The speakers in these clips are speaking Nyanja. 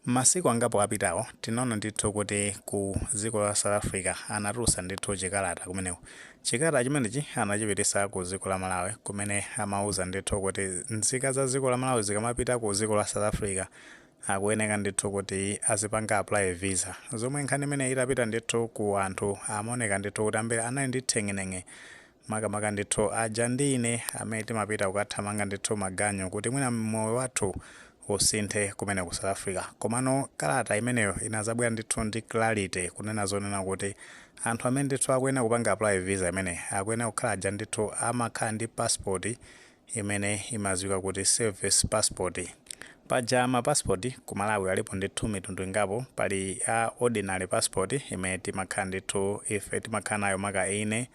Masiku angapo apitawo tinaona ndithu kuti ku dziko la South Africa anatulutsa ndithu chikalata kumeneko. Chikalata chimenechi anachipititsa ku dziko la Malawi kumene amauza ndithu kuti nzika za dziko la Malawi zikamapita ku dziko la South Africa akuyeneka ndithu kuti azipanga apply visa. Zomwe nkhani imene itapita ndithu ku anthu amaoneka ndithu kuti ambiri anali ndi thengenenge makamaka ndithu aja ndi ine amene timapita kukathamanga ndithu maganyu kuti mwina moyo wathu usinthe kumene ku South Africa. Komano kalata imeneyo inazabwera ndithu ndi clarity kunena zonena kuti anthu amene ndithu akuyenera kupanga apply visa imene akuyenera kukhala aja ndithu amakhala ndi passport imene imadziwika kuti service passport. Paja mapassport ku Malawi alipo ndithu mitundu ingapo. Pali a ordinary passport imene timakhala ndithu ife timakhala nayo maka ine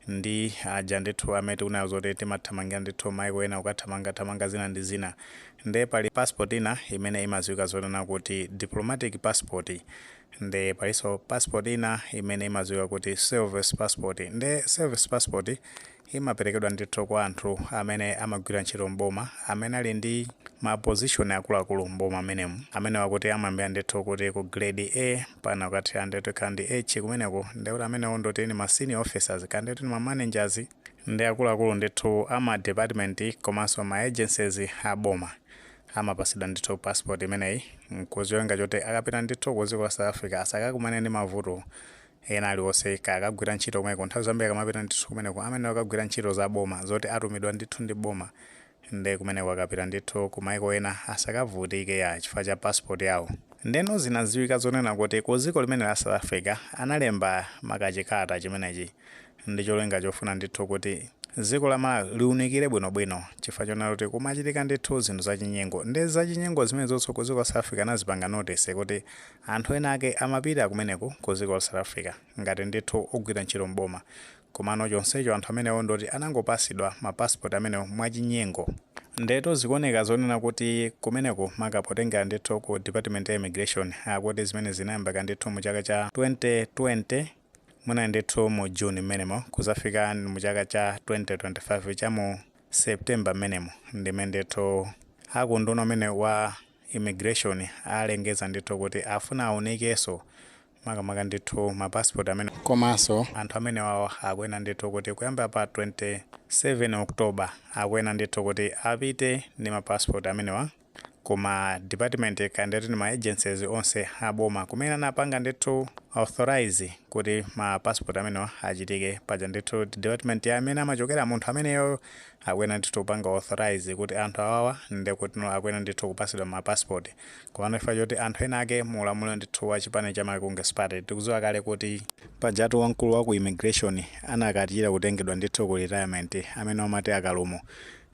ndi aja ndithu amene tikunayo zoti timathamangira ndithu maiko ena kukathamanga zina ndi zina. Nde pali passport ina imene imadziwika zonena kuti diplomatic passport. Nde palinso passport ina imene imadziwika kuti service passport. Nde service passport imaperekedwa ndithu kwa anthu amene amagwira ntchito mboma amene ali ndi ma position akuluakulu mboma amenemu amene wakuti amayambira ndithu kuti ku grade A pana kukathira ndithu kandi H kumeneko. Ndekuti amenewo ndoti ni ma senior officers kandi ndithu ni ma managers ndi akuluakulu ndithu ama department komanso ma agencies aboma amapatsidwa ndithu passport imeneyi nkuziwenga choti akapita ndithu ku dziko la South Africa asakakumane ndi mavuto ena aliwonse kakagwira ntchito kumeko. Nthawi zambiri akamapita ndithu kumeneko amene akagwira ntchito za boma zoti atumidwa ndithu ndi boma nde kumeneko akapita ndithu ku maiko ena asakavutike ya chifukwa cha passport yawo. Ndeno zinadziwika zonena kuti ku dziko limene la South Africa analemba makachikalata chimenechi ndi cholinga chofuna ndithu kuti dziko la Malawi liunikire bwinobwino chifukwa chonena kuti kumachitika ndithu zinthu zachinyengo. Ndi zachinyengo zimene zonse ku dziko la South Africa anazipanga notice kuti anthu ena ake amapita kumeneko ku dziko la South Africa ngati ndithu ogwira ntchito mboma. Komano chonsecho anthu amenewo ndoti anangopasidwa mapassport amenewo mwachinyengo. Ndeto zikuoneka zonena kuti kumeneko makapotengera ndithu ku Department ya Immigration akuti zimene zinayambika ndithu mu chaka cha 2020 muna ndithu mu June mmenemo kuzafika mu chaka cha 2025 cha mu September mmenemo ndimene ndithu akunduna amene wa immigration alengeza ndithu kuti afuna aunikenso makamaka ndithu mapassport amene komanso anthu amene wawo akuyenera ndithu kuti kuyamba pa 27 October akuyenera ndithu kuti apite ndi mapassport amenewa kuma department kandi ndi ma agencies onse aboma kumene anapanga ndithu authorize kuti ma passport amenewa achitike paja ndithu department ya amene amachokera munthu ameneyo akuyenera ndithu kupanga authorize kuti anthu awawa ndi kuti akuyenera ndithu kupasidwa ma passport. Komano ifa choti anthu ena ake muulamulo ndithu wa chipani cha Congress Party tikudziwa kale kuti pajatu wamkulu wa ku immigration anakatira kutengedwa ndithu ku retirement amene amati akalumo.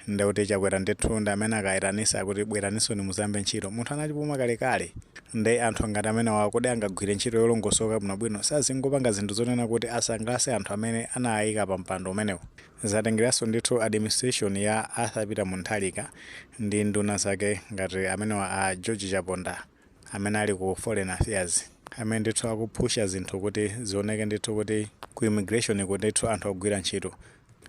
Ndekuti chakwera ndithu ndi amene akayitanisa kuti bweraniso ni muzambe ntchito munthu anachipuma kalekale. Ndi anthu ngati amene wakuti angagwire ntchito yolongosoka bwinobwino sazingopanga zinthu zonena kuti asangalatse anthu amene anayika pa mpando umenewo. Zatengeranso ndithu administration ya Arthur Peter Mutharika ndi nduna zake ngati amene wa George Chaponda amene ali ku Foreign Affairs amene ndithu akuphusha zinthu kuti zioneke ndithu kuti ku immigration kuti ndithu anthu agwira ntchito.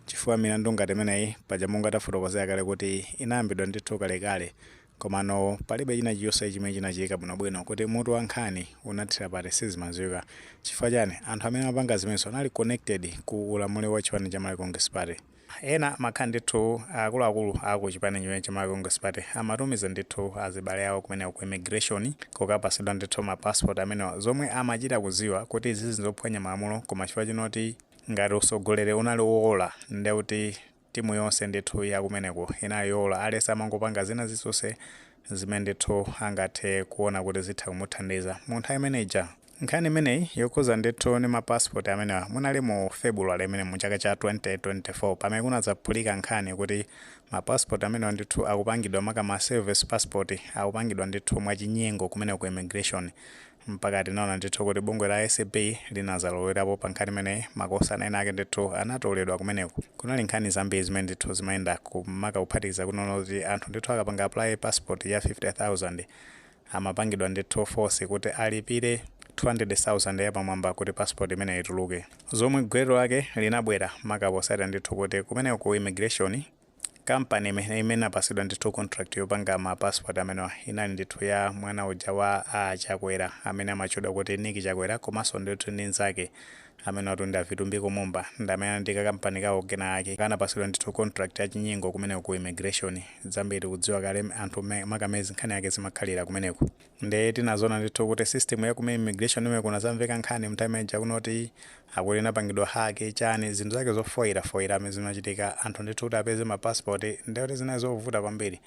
Chifukwa milandu ngati imeneyi paja monga tafotokozera kale kuti inayambidwa ndithu kalekale komano palibe china chiyonse chimene chinachitika bwinobwino kuti mutu wa nkhani unathira pati sizimadziwika. Chifukwa chani anthu amene amapanga zimenso anali connected ku ulamuliro wa chipani cha Congress Party. Ena makhala ndithu akuluakulu aku chipani chimene cha Congress Party amatumiza ndithu azibale awo kumeneko ku immigration kukapasidwa ndithu mapassport amenewa zomwe amachita kuziwa kuti izi zizophwanya malamulo koma chifukwa chinoti ngati usogolere unali wowola ndekuti timu yonse ndithu ya kumeneko inali yowola alesa amangopanga zina zisonse zimene ndithu angathe kuona kuti zitha kumuthandiza munthu ameneja. Nkhani imeneyi yokhuza ndithu ni mapassport amenewa munali mu February imene mu chaka cha 2024 pamene kunadzaphulika nkhani kuti mapassport amenewa ndithu akupangidwa makama service passport akupangidwa ndithu mwachinyengo kumeneko ku immigration mpaka tinaona ndithu kuti bungwe la SAP linazalowerapo pa nkhani imeneyi makosana ena ake ndithu anatoledwa kumeneko. Kunali nkhani zambiri zimene ndithu zimayenda kumaka kuphatikiza kunoona kuti anthu ndithu akapanga apply passport ya 50,000 amapangidwa ndithu force kuti alipire 200,000 yapamwamba kuti passport imene ituluke. Zomwe gwero lake linabwera makaposata ndithu kuti kumeneko ku immigration kampani imene apasidwa ndithu contract yopanga ma passport amenewa inali ndithu ya mwana uja wa Chakwera amene amatchedwa kuti Nick Chakwera komanso ndithu ndi nzake amene watu David Kumumba ndamene ndika kampani kawo kenake kanapasidwa ndithu contract ya chinyengo kumeneko ku immigration zambiri kudziwa kale anthu makamezi nkhani yake zimakhalira kumeneko nde tinazona ndithu kuti system ya kumene immigration imene kunazamveka nkhani mtaimeja kunoti akuti inapangidwa hake chani zinthu zake zofoira amene zimachitika anthu ndithu kuti apeze ma passport nde kuti zinazo zovuta kwambiri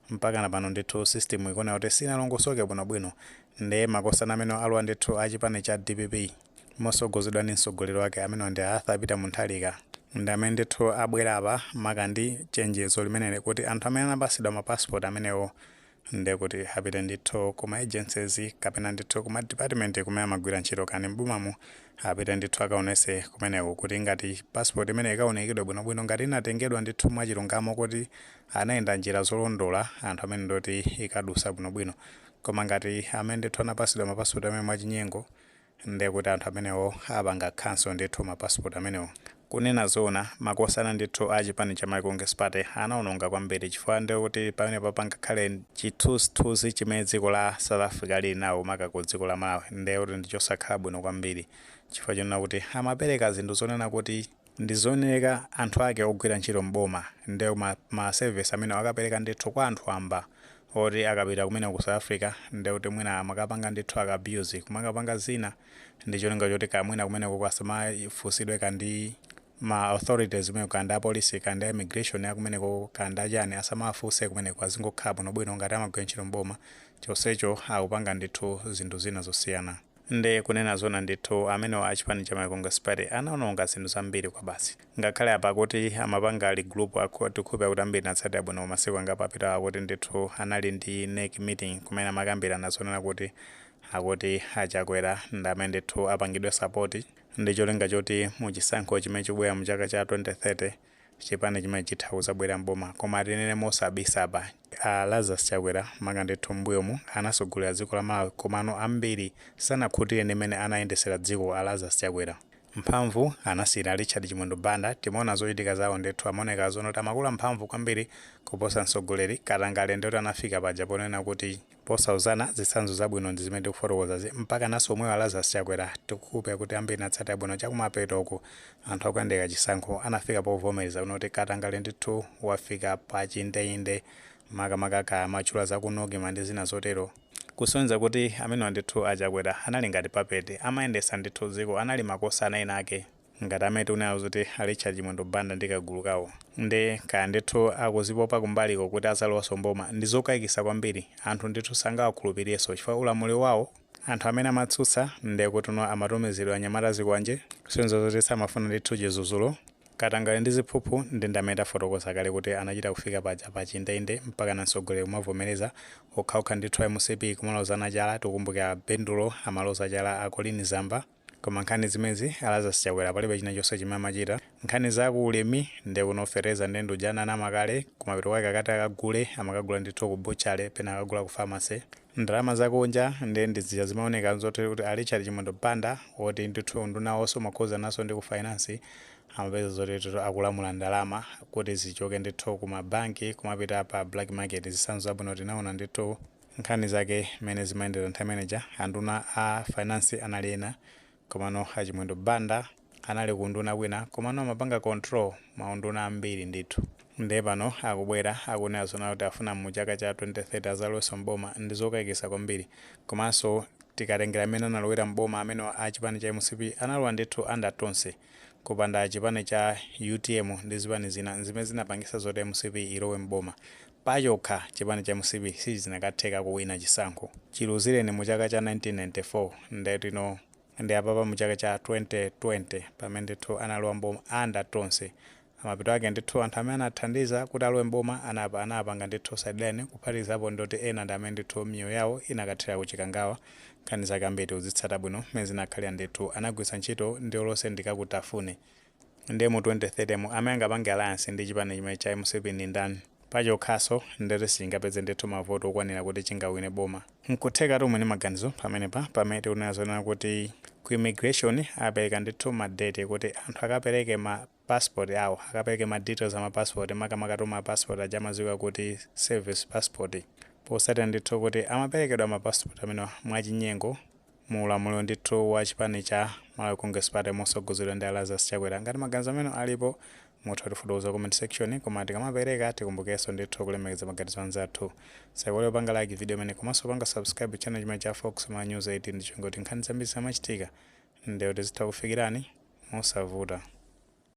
mpaka na pano ndithu system ikona kuti sinalongosoke bwinobwino nde makosana amene alwa ndithu achipani cha DPP mosogozedwa ndi mtsogoleri wake amene ndi Arthur Peter Mutharika ndi amene ndithu abwera apa makandi chenjezo limeneli kuti anthu amene anapasidwa ma passport amenewo ndi kuti apite ndithu kuma agencies kapena ndithu kuma department kumene amagwira ntchito kani mbumamo apite ndithu akaonese kumeneko kuti ngati passport imene ikaonekidwa bwinobwino ngati inatengedwa ndithu mwachilungamo kuti anayenda njira zolondola anthu amene ndoti ikadusa bwinobwino koma ngati amene ndithu anapasidwa ma passport amene mwachinyengo ndi kuti anthu amenewo apanga cancel ndithu ma passport amenewo kunena zona makosana ndithu achipani cha Malawi Congress Party anaononga kwambiri chifukwa ndi kuti pamene papangakhale chithunzithunzi chimene dziko la South Africa lili nawo maka ku dziko la Malawi ndi kuti ndichosakhala bwino kwambiri chifukwa chonena kuti amapereka zinthu zonena kuti ndi zoyenera anthu ake ogwira ntchito mboma ndi ma service amene akapereka ndithu kwa anthu amba oti akapita kumene ku South Africa ndi kuti mwina amakapanga ndithu akabuse kumakapanga zina ndi cholinga choti kamwina kumeneko kwasamafusidwe kandi ma authorities kumene kanda police kanda immigration ya kumeneko kanda chani asamafuse kumeneko azingokhala bwinobwino ngati amagwira ntchito mboma chonsecho akupanga ndithu zinthu zina zosiyana ndi kunena zona ndithu amene achipani cha Malawi Congress Party anaononga zinthu zambiri kwa basi ngakhale apa kuti amapanga ali group akutikhupa kuti ambiri natsatira bwino masiku anga papita akuti ndithu anali ndi NEC meeting kumene amakambirana zonena kuti akuti Achakwera ndi amene ndithu apangidwe support ndi cholinga choti muchisankho chimene chibwera mu chaka cha 2030 chipani chimene chitha kuzabwera mboma koma tinene mosabisa apa Lazarus Chakwera maka ndithu mbuyomu anasogolera dziko la Malawi komano ambiri sanakhutire ndimene anayendesera dziko Lazarus Chakwera mphamvu anasiyira Richard Chimwendo Banda timaona zochitika zawo ndithu amaoneka zonoti amakula mphamvu kwambiri kuposa mtsogoleri Katangale ndoti anafika paja ponena kuti posauzana zitsanzo zabwino ndi zimene tikufotokozazi mpaka naso omwe Lazarus Chakwera tikukhupa kuti ambiri natsatira bwino chakumapeto uku anthu akuyandika chisankho anafika povomereza kunoti Katangale ndithu wafika pa chindeyinde makamaka amachula zakunoge mandi zina zotero kusonyeza kuti amene ndithu Achakwera anali ngati papete amayendesa ndithu dziko anali makosana ena ake ngati amene tikunenazo kuti Richard Chimwendo Banda ndi kagulu kawo ndi kaya ndithu akuzipopa kumbaliko kuti azalowaso mboma ndi zokayikisa kwambiri anthu ndithu sangawakhulupirirenso chifukwa ulamuliro wawo anthu amene amatsutsa ndi kuti amatumizidwa anyamata zikwanje kusonyeza kuti samafuna ndithu chizuzulo Katangale ndi ziphuphu ndi ndamene tafotokoza kale kuti anachita kufika paja pa chindeyinde mpaka na mtsogoleri kumavomereza okhaokha ndithu MCP kumaloza chala tikumbukira Pendulo amaloza chala a Colin Zamba koma nkhani zimezi Lazarus Chakwera palibe china chonse chimene amachita nkhani zaku ulimi ndi kunofereza ndendo jana namakale kumapeto kwake akati akagule amakagula ndithu ku butchery pena akagula ku pharmacy ndalama zakunja ndi zija zimaoneka zoti kuti Richard Chimwendo Banda oti ndithu ndunawonso makhoza naso ndi ku finance amapeza zoti akulamula ndalama kuti zichoke ndithu ku mabanki kumapita pa black market zitsanzo zabwino tinaona ndithu nkhani zake mene zimayendera nthawi manager anduna a finance anali ena komano Chimwendo Banda anali kunduna kwina komano amapanga control maunduna ambiri ndithu ndi pano akubwera akunena zona kuti afuna mu chaka cha 2030 azaloweso mboma ndi zokayikisa kwambiri komanso tikatengera amene analowera mboma amene achipani cha MCP analowa ndithu under tonse kupanda chipani cha UTM ndi zipani zina zimene zinapangisa zoti MCP ilowe mboma pachokha chipani cha MCP sizinakatheka kuwina chisankho chiluzireni mu chaka cha 1994 ndetino ndi apapa mu chaka cha 2020 pamene ndithu analowa mboma under tonse amapeto ake ndithu anthu amene anathandiza kuti alowe mboma anapanga ndithu sideline kuphatikizapo ndoti ena ndi amene ndithu miyoyo yawo inakathera kuchikangawa nkhani zake ambiri uzitsata bwino mmene zinakhalira ndithu anagwiritsa ntchito ndi olose ndikakutafune ndi mu 2030 amene angapange alliance ndi chipani chimene cha MCP ndi ndani pachokhaso ndeti singapeze ndithu mavoto okwanira kuti chingawine boma nkutheka tumwe ni maganizo pamenepa pamene tikunena zonena kuti ku immigration apereka ndithu madete kuti anthu akapereke ma passport yawo akapereke ma details ama passport makamakatuma passport aja amadziwika kuti service passport posatira ndithu kuti amaperekedwa ama passport amene mwachinyengo mu ulamuliro ndithu wa chipani cha Malawi Congress Party mosogozedwa ndi Lazarus Chakwera. Ngati maganizo amene alipo mutha kutifotokoza comment section, koma tikamapereka tikumbukenso ndithu kulemekeza maganizo anzathu. Sayiwale kupanga like video imene komanso panga subscribe channel chimene cha Fox Ma News 18 ndicho ngoti nkhani zambiri zamachitika ndewo tizitha kufikirani mosavuta.